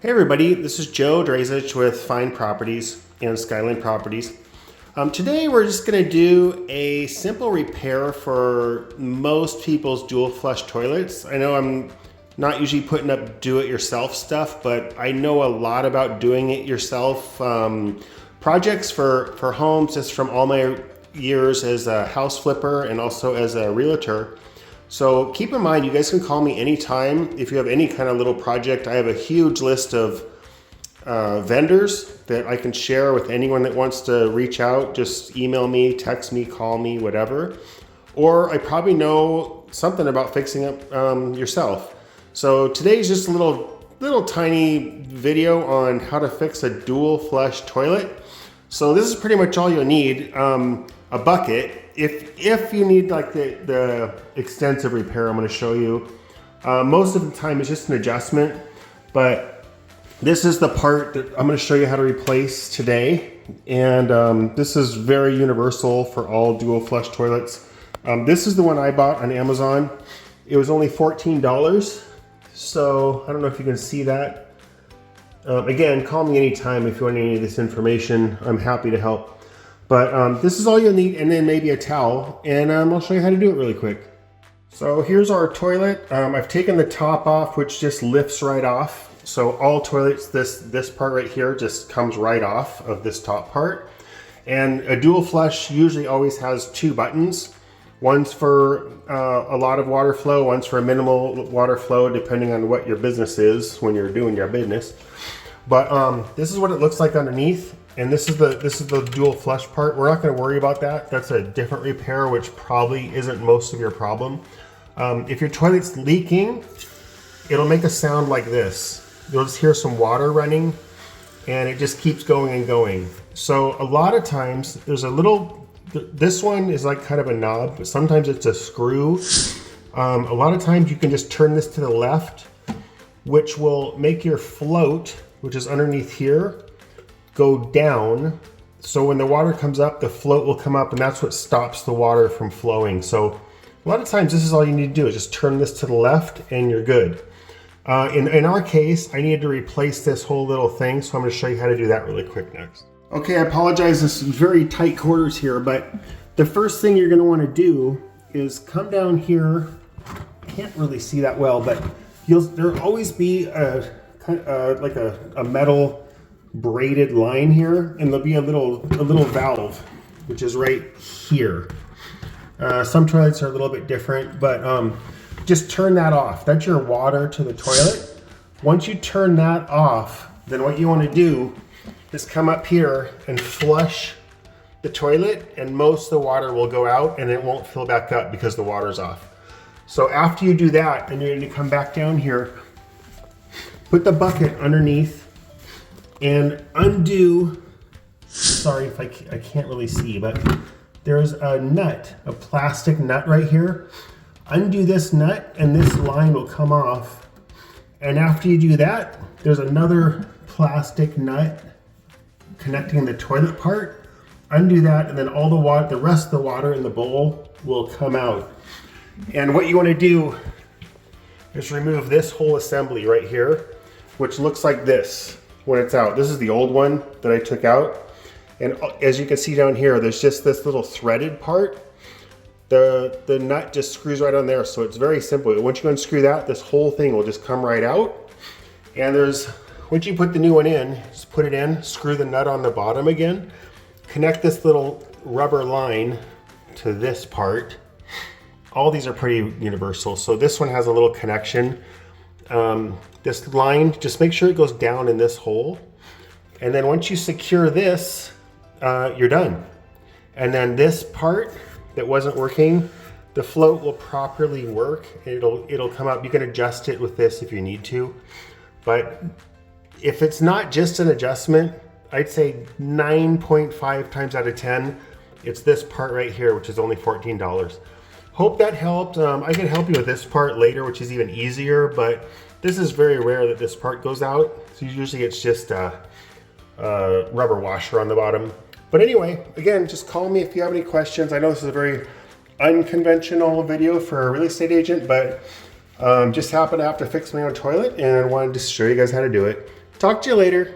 Hey everybody, this is Joe Drazich with Fine Properties and Skyline Properties. Today we're just going to do a simple repair for most people's dual flush toilets. I know I'm not usually putting up do-it-yourself stuff, but I know a lot about doing it yourself projects for homes just from all my years as a house flipper and also as a realtor. So keep in mind, you guys can call me anytime if you have any kind of little project. I have a huge list of vendors that I can share with anyone that wants to reach out. Just email me, text me, call me, whatever. Or I probably know something about fixing it yourself. So today's just a little tiny video on how to fix a dual flush toilet. So this is pretty much all you'll need. A bucket. If you need like the extensive repair I'm going to show you, most of the time it's just an adjustment, but this is the part that I'm going to show you how to replace today. And this is very universal for all dual flush toilets. This is the one I bought on Amazon. It was only $14. So I don't know if you can see that. Again, call me anytime if you want any of this information. I'm happy to help. But this is all you'll need, and then maybe a towel, and I'll show you how to do it really quick. So here's our toilet. I've taken the top off, which just lifts right off. So all toilets, this part right here just comes right off of this top part. And a dual flush usually always has two buttons. One's for a lot of water flow, one's for minimal water flow, depending on what your business is when you're doing your business. But this is what it looks like underneath. And this is the dual flush part. We're not going to worry about that. That's a different repair, which probably isn't most of your problem. If your toilet's leaking, it'll make a sound like this. You'll just hear some water running, and it just keeps going and going. So a lot of times there's a little, this one is like kind of a knob, but sometimes it's a screw. A lot of times you can just turn this to the left, which will make your float, which is underneath here, go down. So when the water comes up, the float will come up, and that's what stops the water from flowing. So a lot of times this is all you need to do is just turn this to the left and you're good. In our case, I needed to replace this whole little thing, so I'm going to show you how to do that really quick next. Okay, I apologize, this is very tight quarters here, but the first thing you're going to want to do is come down here. Can't really see that well, but there'll always be like a metal braided line here, and there'll be a little valve which is right here. Some toilets are a little bit different, but just turn that off. That's your water to the toilet. Once you turn that off, then what you want to do is come up here and flush the toilet, and most of the water will go out and it won't fill back up because the water's off. So after you do that, then you're going to come back down here, put the bucket underneath, and undo, sorry if I can't really see, but there's a nut, a plastic nut right here. Undo this nut and this line will come off. And after you do that, there's another plastic nut connecting the toilet part. Undo that, and then all the water, the rest of the water in the bowl will come out. And what you want to do is remove this whole assembly right here, which looks like this when it's out. This is the old one that I took out. And as you can see down here, there's just this little threaded part. The nut just screws right on there, so it's very simple. Once you unscrew that, this whole thing will just come right out. And once you put the new one in, just put it in, screw the nut on the bottom again, connect this little rubber line to this part. All these are pretty universal. So this one has a little connection. This line, just make sure it goes down in this hole. And then once you secure this, you're done. And then this part that wasn't working, the float will properly work. It'll come up. You can adjust it with this if you need to. But if it's not just an adjustment, I'd say 9.5 times out of 10, it's this part right here, which is only $14. Hope that helped. I can help you with this part later, which is even easier, but this is very rare that this part goes out. So usually it's just a rubber washer on the bottom. But anyway, again, just call me if you have any questions. I know this is a very unconventional video for a real estate agent, but just happened to have to fix my own toilet and I wanted to show you guys how to do it. Talk to you later.